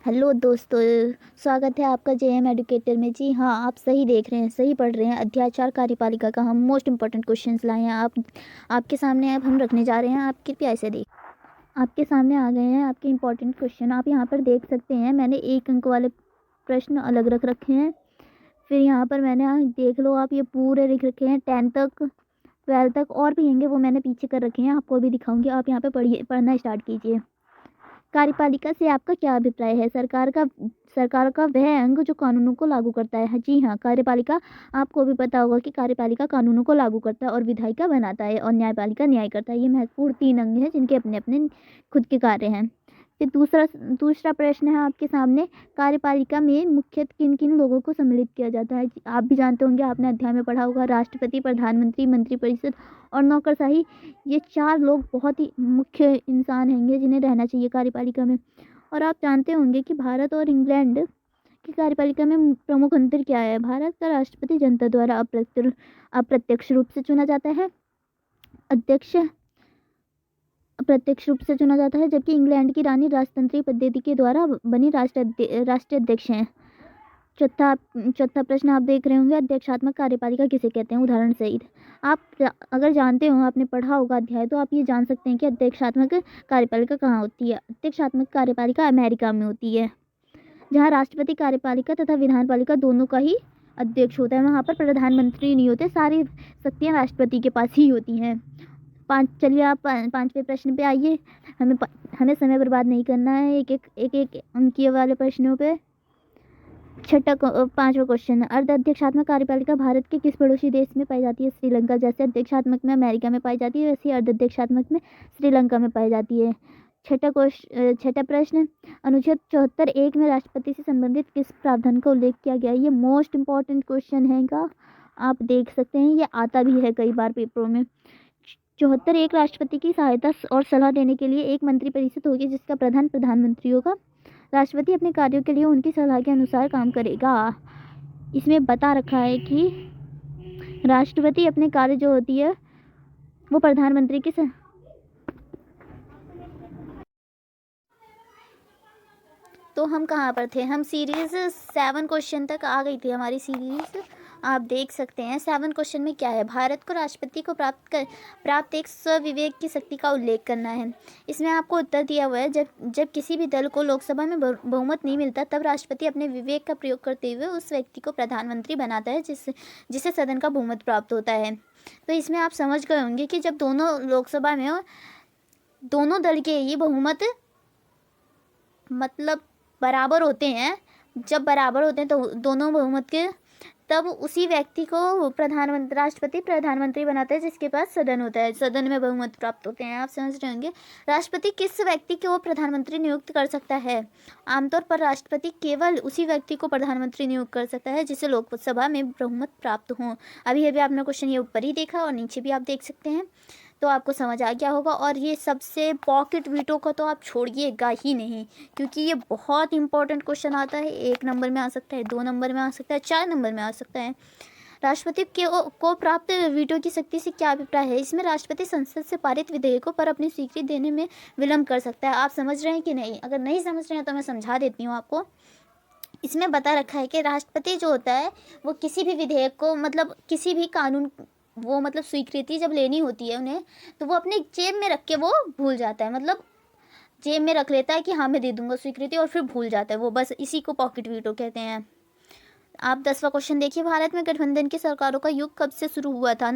Hello दोस्तों, स्वागत है आपका जेएम एडुकेटर में। जी हाँ, आप सही देख रहे हैं, सही पढ़ रहे हैं। अध्याय 4 कार्यपालिका का हम मोस्ट इंपॉर्टेंट क्वेश्चंस लाए हैं आपके सामने। अब हम रखने जा रहे हैं। आप कृपया ऐसे देख, आपके सामने आ गए हैं आपके इंपॉर्टेंट क्वेश्चन। आप यहाँ पर देख सकते हैं, मैंने 1 अंक वाले प्रश्न अलग रख रखे हैं। फिर यहाँ पर मैंने देख लो, आप ये पूरे लिख रखे हैं 10 तक 12 तक, और भी होंगे वो मैंने पीछे कर रखे हैं, आपको भी दिखाऊंगी। आप यहाँ पे पढ़िए, पढ़ना स्टार्ट कीजिए। कार्यपालिका से आपका क्या अभिप्राय है? सरकार का वह अंग जो कानूनों को लागू करता है। जी हाँ, कार्यपालिका, आपको भी पता होगा कि कार्यपालिका कानूनों को लागू करता है और विधायिका बनाता है और न्यायपालिका न्याय करता है। ये महत्वपूर्ण 3 अंग हैं जिनके अपने अपने खुद के कार्य हैं। फिर दूसरा प्रश्न है आपके सामने, कार्यपालिका में मुख्यतः किन किन लोगों को सम्मिलित किया जाता है? आप भी जानते होंगे, आपने अध्याय में पढ़ा होगा। राष्ट्रपति, प्रधानमंत्री, मंत्रिपरिषद और नौकरशाही। ये 4 लोग बहुत ही मुख्य इंसान हैं जिन्हें रहना चाहिए कार्यपालिका में। और आप जानते होंगे कि भारत और इंग्लैंड की कार्यपालिका में प्रमुख अंतर क्या है? भारत का राष्ट्रपति जनता द्वारा अप्रत्यक्ष रूप से चुना जाता है, अध्यक्ष प्रत्यक्ष रूप से चुना जाता है, जबकि इंग्लैंड की रानी राजतंत्रीय पद्धति के द्वारा बनी राष्ट्रीय अध्यक्ष हैं। चौथा प्रश्न आप देख रहे होंगे, अध्यक्षात्मक कार्यपालिका किसे कहते हैं? उदाहरण सहित। आप अगर जानते हो, आपने पढ़ा होगा अध्याय, तो आप ये जान सकते हैं कि अध्यक्षात्मक कार्यपालिका कहाँ होती है। अध्यक्षात्मक कार्यपालिका अमेरिका में होती है, जहाँ राष्ट्रपति कार्यपालिका तथा विधानपालिका दोनों का ही अध्यक्ष होता है। वहाँ पर प्रधानमंत्री नहीं होते, सारी शक्तियाँ राष्ट्रपति के पास ही होती हैं। चलिए आप 5वें प्रश्न पे आइए। हमें समय बर्बाद नहीं करना है एक अंकीय वाले प्रश्नों पे। 5वां क्वेश्चन, अर्ध अध्यक्षात्मक कार्यपालिका भारत के किस पड़ोसी देश में पाई जाती है? श्रीलंका। जैसे अध्यक्षात्मक में अमेरिका में पाई जाती है, वैसे अर्ध अध्यक्षात्मक में श्रीलंका में पाई जाती है। छठा प्रश्न, अनुच्छेद 74(1) में राष्ट्रपति से संबंधित किस प्रावधान का उल्लेख किया गया है? ये मोस्ट इंपॉर्टेंट क्वेश्चन है, आप देख सकते हैं, ये आता भी है कई बार पेपरों में। 74(1) राष्ट्रपति की सहायता और सलाह देने के लिए एक मंत्रिपरिषद होगी, जिसका प्रधान प्रधानमंत्री होगा। राष्ट्रपति अपने कार्यों के लिए उनकी सलाह के अनुसार काम करेगा। इसमें बता रखा है कि राष्ट्रपति अपने कार्य जो होती है वो प्रधानमंत्री की तो हम कहाँ पर थे? हम सीरीज 7 क्वेश्चन तक आ गई थी हमारी सीरीज। आप देख सकते हैं 7 क्वेश्चन में क्या है, भारत को राष्ट्रपति को प्राप्त एक स्वविवेक की शक्ति का उल्लेख करना है। इसमें आपको उत्तर दिया हुआ है, जब किसी भी दल को लोकसभा में बहुमत नहीं मिलता, तब राष्ट्रपति अपने विवेक का प्रयोग करते हुए उस व्यक्ति को प्रधानमंत्री बनाता है जिसे सदन का बहुमत प्राप्त होता है। तो इसमें आप समझ गए होंगे कि जब दोनों लोकसभा में दोनों दल के ये बहुमत मतलब बराबर होते हैं, जब बराबर होते हैं तो दोनों बहुमत के, तब उसी व्यक्ति को राष्ट्रपति प्रधानमंत्री बनाता है जिसके पास सदन होता है, सदन में बहुमत प्राप्त होते हैं। आप समझ रहे होंगे। राष्ट्रपति किस व्यक्ति को प्रधानमंत्री नियुक्त कर सकता है? आमतौर पर राष्ट्रपति केवल उसी व्यक्ति को प्रधानमंत्री नियुक्त कर सकता है जिसे लोकसभा में बहुमत प्राप्त हो। अभी आपने क्वेश्चन ये ऊपर ही देखा और नीचे भी आप देख सकते हैं, तो आपको समझ आ गया होगा। और ये सबसे पॉकेट वीटो का तो आप छोड़िएगा ही नहीं, क्योंकि ये बहुत इंपॉर्टेंट क्वेश्चन आता है। 1 नंबर में आ सकता है, 2 नंबर में आ सकता है, 4 नंबर में आ सकता है। राष्ट्रपति को प्राप्त वीटो की शक्ति से क्या अभिप्राय है? इसमें राष्ट्रपति संसद से पारित विधेयकों पर अपनी स्वीकृति देने में विलंब कर सकता है। आप समझ रहे हैं कि नहीं? अगर नहीं समझ रहे हैं तो मैं समझा देती हूँ आपको। इसमें बता रखा है कि राष्ट्रपति जो होता है वो किसी भी विधेयक को, मतलब किसी भी कानून, वो मतलब स्वीकृति जब लेनी होती है उन्हें, तो वो अपने जेब में रख के वो भूल जाता है, मतलब जेब में रख लेता है कि हाँ मैं दे दूंगा स्वीकृति, और फिर भूल जाता है वो, बस इसी को पॉकेट वीटो कहते हैं। आप 10वां क्वेश्चन देखिए, भारत में गठबंधन की सरकारों का युग कब से शुरू हुआ था?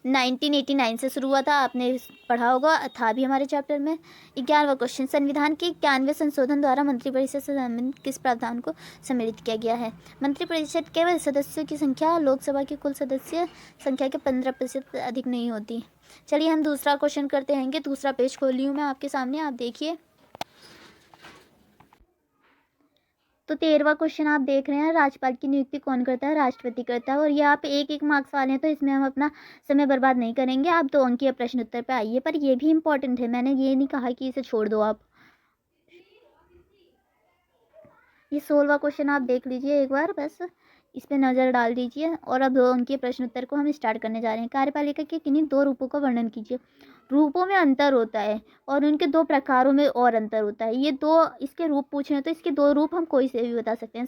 1989 से शुरू हुआ था, आपने पढ़ा होगा, था भी हमारे चैप्टर में। 11वां क्वेश्चन, संविधान के 91वें संशोधन द्वारा मंत्रिपरिषद से संबंधित किस प्रावधान को सम्मिलित किया गया है? मंत्रिपरिषद के सदस्यों की संख्या लोकसभा की कुल सदस्य संख्या के 15% अधिक नहीं होती। चलिए हम दूसरा क्वेश्चन करते हैं। दूसरा पेज खोल ली हूँ मैं आपके सामने, आप देखिए। तो 13वां क्वेश्चन आप देख रहे हैं, राज्यपाल की नियुक्ति कौन करता है? राष्ट्रपति करता है। और ये आप 1 मार्क्स वाले हैं, तो इसमें हम अपना समय बर्बाद नहीं करेंगे। आप 2 अंकीय प्रश्न उत्तर पे आइए, पर ये भी इंपॉर्टेंट है, मैंने ये नहीं कहा कि इसे छोड़ दो आप। ये 16वां क्वेश्चन आप देख लीजिए एक बार बस। इस पे नज़र डाल दीजिए। और अब 2 अंकीय प्रश्न उत्तर को हम स्टार्ट करने जा रहे हैं। कार्यपालिका के किन्हीं 2 रूपों का वर्णन कीजिए। रूपों में अंतर होता है और उनके 2 प्रकारों में और अंतर होता है। ये 2 इसके रूप पूछे हैं तो इसके 2 रूप हम कोई से भी बता सकते हैं।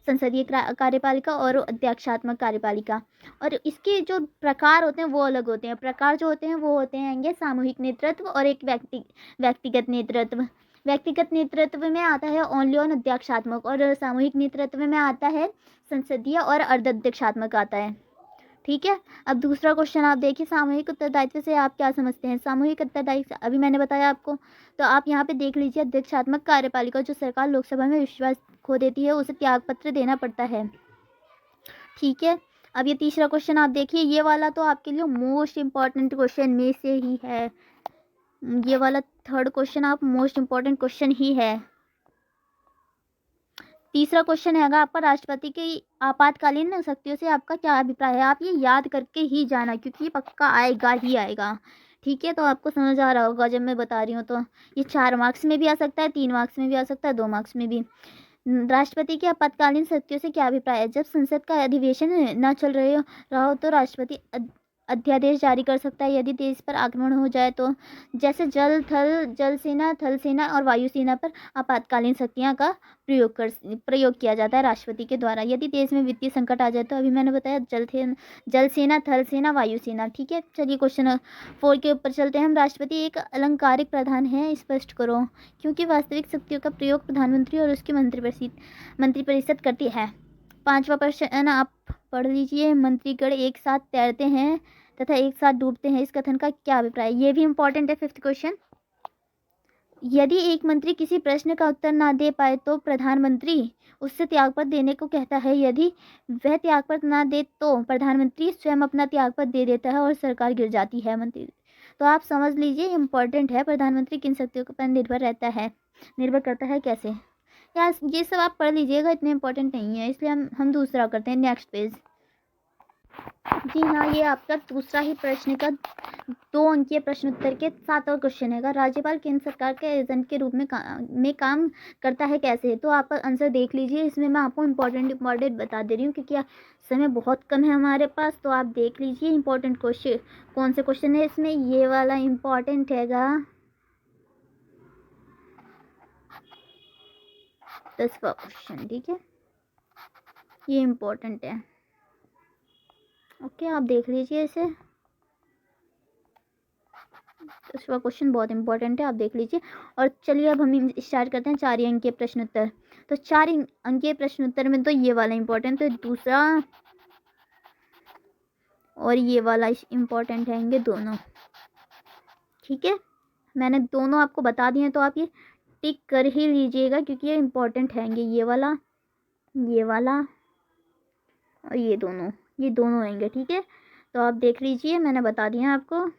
संसदीय कार्यपालिका और अध्यक्षात्मक कार्यपालिका। और इसके जो प्रकार होते हैं वो अलग होते हैं। प्रकार जो होते हैं वो होते हैं सामूहिक नेतृत्व और एक व्यक्तिगत नेतृत्व। व्यक्तिगत नेतृत्व में आता है ओनली ऑन अध्यक्षात्मक, और सामूहिक नेतृत्व में आता है संसदीय और अर्धाध्यक्षात्मक आता है। ठीक है। अब दूसरा क्वेश्चन आप देखिए, सामूहिक उत्तरदायित्व से आप क्या समझते हैं। सामूहिक उत्तरदायित्व अभी मैंने बताया आपको, तो आप यहाँ पे देख लीजिए, अध्यक्षात्मक कार्यपालिका जो सरकार लोकसभा में विश्वास खो देती है उसे त्यागपत्र देना पड़ता है। ठीक है। अब ये तीसरा क्वेश्चन आप देखिए, ये वाला तो आपके लिए मोस्ट इम्पॉर्टेंट क्वेश्चन में से ही है। ये वाला थर्ड क्वेश्चन आप मोस्ट इम्पॉर्टेंट क्वेश्चन ही है। तीसरा क्वेश्चन है आपका, राष्ट्रपति की आपातकालीन शक्तियों से आपका क्या अभिप्राय है। आप ये याद करके ही जाना क्योंकि ये पक्का आएगा ही आएगा। ठीक है, तो आपको समझ आ रहा होगा जब मैं बता रही हूँ। तो ये 4 मार्क्स में भी आ सकता है, 3 मार्क्स में भी आ सकता है, 2 मार्क्स में भी। राष्ट्रपति की आपातकालीन शक्तियों से क्या अभिप्राय है। जब संसद का अधिवेशन न चल रहा हो तो राष्ट्रपति अध्यादेश जारी कर सकता है यदि देश पर आक्रमण हो जाए तो। जैसे जल सेना, थल सेना और वायु सेना पर आपातकालीन शक्तियां का प्रयोग किया जाता है राष्ट्रपति के द्वारा। यदि देश में वित्तीय संकट आ जाए तो अभी मैंने बताया जल सेना, थल सेना, वायु सेना। ठीक है, चलिए क्वेश्चन 4 के ऊपर चलते हैं हम। राष्ट्रपति एक अलंकारिक प्रधान है, स्पष्ट करो। क्योंकि वास्तविक शक्तियों का प्रयोग प्रधानमंत्री और उसकी मंत्रिपरिषद करती है। 5वां प्रश्न आप पढ़ लीजिए, मंत्रीगण एक साथ तैरते हैं तथा एक साथ डूबते हैं, इस कथन का क्या अभिप्राय है। ये भी इंपॉर्टेंट है। 5th क्वेश्चन, यदि एक मंत्री किसी प्रश्न का उत्तर ना दे पाए तो प्रधानमंत्री उससे त्यागपत्र देने को कहता है। यदि वह त्यागपत्र ना दे तो प्रधानमंत्री स्वयं अपना त्यागपत्र दे देता है और सरकार गिर जाती है। मंत्री तो आप समझ लीजिए, इंपॉर्टेंट है। प्रधानमंत्री किन शक्तियों पर निर्भर करता है कैसे। यार ये सब आप पढ़ लीजिएगा, इतने इंपॉर्टेंट नहीं है, इसलिए हम दूसरा करते हैं। Next page. जी हाँ, ये आपका दूसरा ही प्रश्न का 2 अंकीय प्रश्न उत्तर के 7वां क्वेश्चन है। राज्यपाल केंद्र सरकार के एजेंट के रूप में काम करता है कैसे। तो आप आंसर देख लीजिए, इसमें मैं आपको इम्पोर्टेंट बता दे रही हूँ क्योंकि समय बहुत कम है हमारे पास। तो आप देख लीजिए इम्पोर्टेंट क्वेश्चन कौन से क्वेश्चन है इसमें। ये वाला इम्पोर्टेंट हैगा 10वां क्वेश्चन। ठीक है, ये इम्पोर्टेंट है। ओके, आप देख लीजिए इसे। 10वां क्वेश्चन बहुत इंपॉर्टेंट है, आप देख लीजिए। और चलिए अब हम स्टार्ट करते हैं 4 अंकीय प्रश्न उत्तर। तो 4 अंकीय प्रश्न उत्तर में तो ये वाला इंपॉर्टेंट, तो दूसरा और ये वाला इंपॉर्टेंट रहेंगे दोनों। ठीक है, मैंने दोनों आपको बता दिए हैं तो आप ये टिक कर ही लीजिएगा क्योंकि ये इंपॉर्टेंट रहेंगे। ये वाला और ये दोनों रहेंगे। ठीक है, तो आप देख लीजिए, मैंने बता दिया आपको।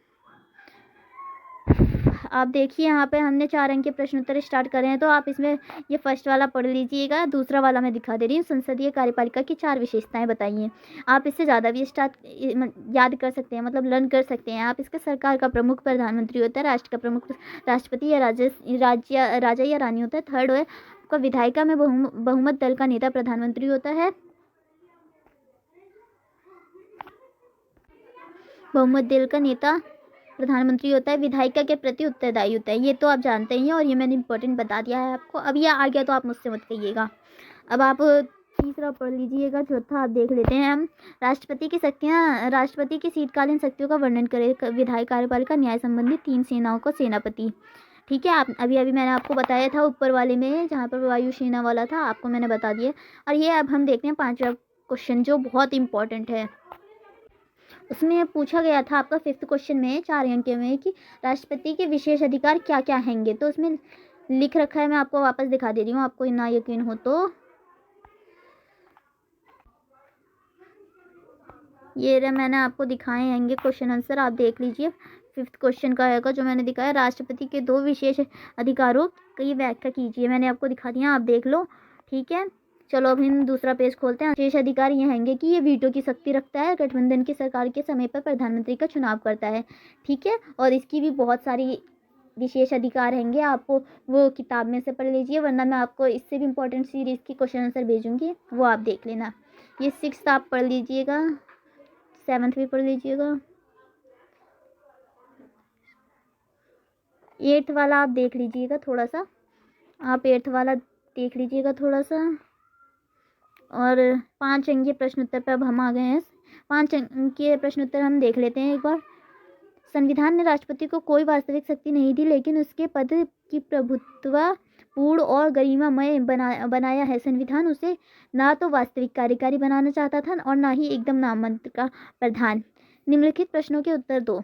आप देखिए यहाँ पे हमने 4 अंक के प्रश्न उत्तर स्टार्ट करे हैं। तो आप इसमें ये फर्स्ट वाला पढ़ लीजिएगा। दूसरा वाला मैं दिखा दे रही हूँ, संसदीय कार्यपालिका की 4 विशेषताएं बताइए। आप इससे ज़्यादा भी याद कर सकते हैं, मतलब लर्न कर सकते हैं आप। इसके सरकार का प्रमुख प्रधानमंत्री होता है, राष्ट्र का प्रमुख राष्ट्रपति या राजा या रानी होता है। थर्ड है आपका विधायिका में बहुमत दल का नेता प्रधानमंत्री होता है। बहुमत दल का नेता प्रधानमंत्री होता है। विधायिका के प्रति उत्तरदायी होता है, ये तो आप जानते ही हैं और ये मैंने इंपॉर्टेंट बता दिया है आपको। अब ये आ गया तो आप मुझसे मत कहिएगा। अब आप तीसरा पढ़ लीजिएगा। चौथा आप देख लेते हैं हम। राष्ट्रपति की शीतकालीन शक्तियों का वर्णन करें। विधायी, कार्यपालिका, न्याय संबंधी 3 सेनाओं का सेनापति। ठीक है, आप अभी मैंने आपको बताया था ऊपर वाले में जहाँ पर वायुसेना वाला था, आपको मैंने बता दिया। और ये अब हम देखते हैं 5वां क्वेश्चन जो बहुत इंपॉर्टेंट है। उसमें पूछा गया था आपका 5th क्वेश्चन में 4 अंक में कि राष्ट्रपति के विशेष अधिकार क्या क्या हैंगे। तो उसमें लिख रखा है, मैं आपको वापस दिखा दे रही हूँ, आपको ना यकीन हो तो। ये रहे, मैंने आपको दिखाए हैंगे क्वेश्चन आंसर, आप देख लीजिए। 5th क्वेश्चन का है जो मैंने दिखाया, राष्ट्रपति के 2 विशेष अधिकारों की व्याख्या कीजिए। मैंने आपको दिखा दिया, आप देख लो। ठीक है, चलो अब हम दूसरा पेज खोलते हैं। विशेष अधिकार ये हैंगे कि ये वीटो की शक्ति रखता है, गठबंधन की सरकार के समय पर प्रधानमंत्री का चुनाव करता है। ठीक है, और इसकी भी बहुत सारी विशेष अधिकार रहेंगे, आपको वो किताब में से पढ़ लीजिए, वरना मैं आपको इससे भी इम्पोर्टेंट सीरीज़ की क्वेश्चन आंसर भेजूँगी, वो आप देख लेना। ये 6th आप पढ़ लीजिएगा, 7th भी पढ़ लीजिएगा, 8th वाला आप देख लीजिएगा थोड़ा सा, आप 8th वाला देख लीजिएगा थोड़ा सा। और 5 अंकीय प्रश्न उत्तर पर अब हम आ गए हैं। 5 अंकीय प्रश्न उत्तर हम देख लेते हैं एक बार। संविधान ने राष्ट्रपति को कोई वास्तविक शक्ति नहीं दी, लेकिन उसके पद की प्रभुत्व पूर्ण और गरिमामय बनाया है। संविधान उसे ना तो वास्तविक कार्यकारी बनाना चाहता था और ना ही एकदम नाममात्र का प्रधान। निम्नलिखित प्रश्नों के उत्तर दो।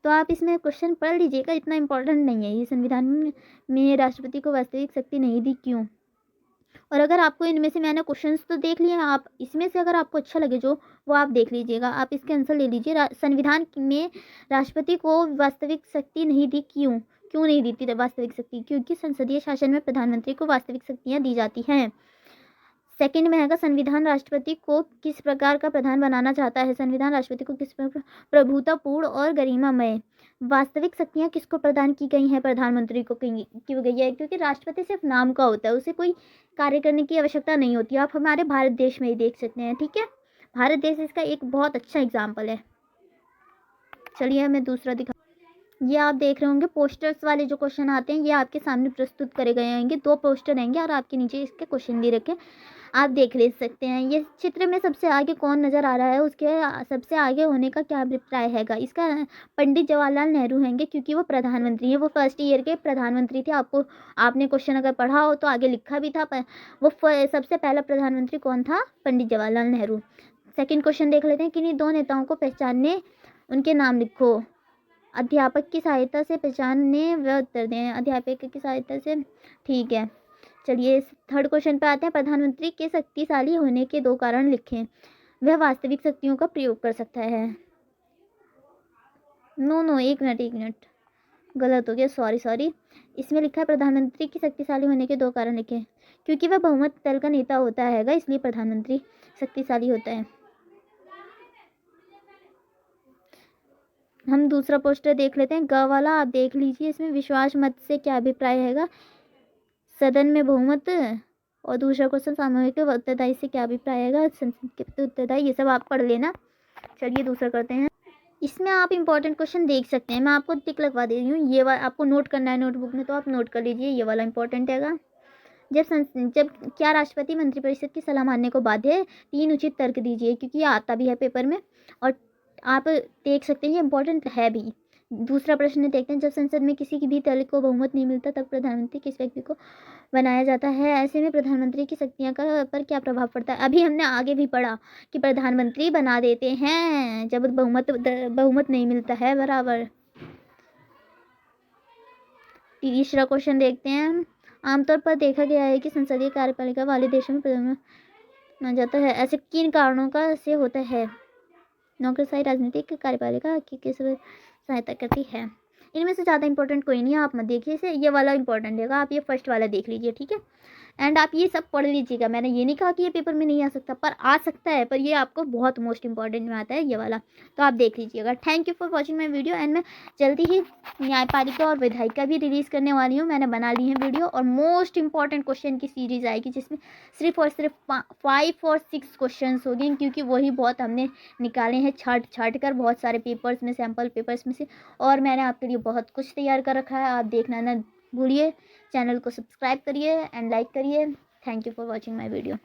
तो आप इसमें क्वेश्चन पढ़ लीजिएगा, इतना इम्पोर्टेंट नहीं है ये। संविधान में राष्ट्रपति को वास्तविक शक्ति नहीं दी, क्यों? और अगर आपको इनमें से मैंने क्वेश्चंस तो देख लिए हैं, आप इसमें से अगर आपको अच्छा लगे जो, वो आप देख लीजिएगा, आप इसके आंसर ले लीजिए। संविधान में राष्ट्रपति को वास्तविक शक्ति नहीं दी, क्यों? क्यों नहीं दी थी वास्तविक शक्ति? क्योंकि संसदीय शासन में प्रधानमंत्री को वास्तविक शक्तियाँ दी जाती हैं। सेकंड में है संविधान राष्ट्रपति को किस प्रकार का प्रधान बनाना चाहता है? संविधान राष्ट्रपति को किस प्रभुतापूर्ण और गरिमामय। वास्तविक शक्तियाँ किसको प्रदान की गई हैं? प्रधानमंत्री को की गई है, क्योंकि राष्ट्रपति सिर्फ नाम का होता है, उसे कोई कार्य करने की आवश्यकता नहीं होती। आप हमारे भारत देश में ही देख सकते हैं, ठीक है। भारत देश इसका एक बहुत अच्छा एग्जाम्पल है। चलिए मैं दूसरा दिखा, ये आप देख रहे होंगे पोस्टर्स वाले जो क्वेश्चन आते हैं, ये आपके सामने प्रस्तुत करे गए होंगे। 2 पोस्टर रहेंगे और आपके नीचे इसके क्वेश्चन भी रखे, आप देख ले सकते हैं। ये चित्र में सबसे आगे कौन नज़र आ रहा है, उसके सबसे आगे होने का क्या अभिप्राय हैगा? इसका पंडित जवाहरलाल नेहरू होंगे, क्योंकि वो प्रधानमंत्री हैं, वो फर्स्ट ईयर के प्रधानमंत्री थे। आपने क्वेश्चन अगर पढ़ा हो तो आगे लिखा भी था, वो सबसे पहला प्रधानमंत्री कौन था? पंडित जवाहरलाल नेहरू। सेकेंड क्वेश्चन देख लेते हैं, किन्हीं 2 नेताओं को पहचानने, उनके नाम लिखो। अध्यापक की सहायता से पहचानने व उत्तर दें। अध्यापक की सहायता से, ठीक है। चलिए थर्ड क्वेश्चन पे आते हैं। प्रधानमंत्री के शक्तिशाली होने के 2 कारण लिखें। वह वास्तविक शक्तियों का प्रयोग कर सकता है। नो एक मिनट गलत हो गया, सॉरी। इसमें लिखा है प्रधानमंत्री की शक्तिशाली होने के 2 कारण लिखें। क्योंकि वह बहुमत दल का नेता होता है, इसलिए प्रधानमंत्री शक्तिशाली होता है। हम दूसरा पोस्टर देख लेते हैं, ग वाला आप देख लीजिए। इसमें विश्वास मत से क्या अभिप्राय हैगा? सदन में बहुमत। और दूसरा क्वेश्चन सामूहिक उत्तरदायी से क्या अभिप्राय हैगा? संसद के उत्तरदायी। ये सब आप पढ़ लेना। चलिए दूसरा करते हैं। इसमें आप इंपॉर्टेंट क्वेश्चन देख सकते हैं, मैं आपको टिक लगवा दे रही हूँ। ये वाला आपको नोट करना है नोटबुक में, तो आप नोट कर लीजिए, ये वाला इंपॉर्टेंट हैगा। जब क्या राष्ट्रपति मंत्रिपरिषद की सलाह मानने को बाध्य है? 3 उचित तर्क दीजिए, क्योंकि ये आता भी है पेपर में और आप देख सकते हैं, ये इंपॉर्टेंट है भी। दूसरा प्रश्न देखते हैं, जब संसद में किसी की भी दल को बहुमत नहीं मिलता, तब प्रधानमंत्री किस व्यक्ति को बनाया जाता है? ऐसे में प्रधानमंत्री की शक्तियाँ का पर क्या प्रभाव पड़ता है? अभी हमने आगे भी पढ़ा कि प्रधानमंत्री बना देते हैं जब बहुमत नहीं मिलता है बराबर। तीसरा क्वेश्चन देखते हैं। आमतौर पर देखा गया है कि संसदीय कार्यपालिका वाले देशों में माना जाता है, ऐसे किन कारणों का से होता है? नौकरशाही राजनीतिक कार्यपालिका की किस सहायता करती है? इनमें से ज़्यादा इंपॉर्टेंट कोई नहीं है, आप मत देखिए इसे, ये वाला इंपॉर्टेंट है, आप ये फर्स्ट वाला देख लीजिए, ठीक है। एंड आप ये सब पढ़ लीजिएगा। मैंने ये नहीं कहा कि ये पेपर में नहीं आ सकता, पर आ सकता है, पर ये आपको बहुत मोस्ट इंपॉर्टेंट में आता है ये वाला, तो आप देख लीजिएगा। Thank you for watching my video. And मैं जल्दी ही न्यायपालिका और विधायिका भी रिलीज़ करने वाली हूँ, मैंने बना ली है वीडियो, और मोस्ट इंपॉर्टेंट क्वेश्चन की सीरीज़ आएगी, जिसमें सिर्फ और सिर्फ 5 और 6 क्वेश्चन हो गए, क्योंकि वही बहुत हमने निकाले हैं छाट कर बहुत सारे पेपर्स में, सैम्पल पेपर्स में से, और मैंने आपके लिए बहुत कुछ तैयार कर रखा है, आप देखना ना भूलिए। चैनल को सब्सक्राइब करिए एंड लाइक करिए। Thank you for watching my video.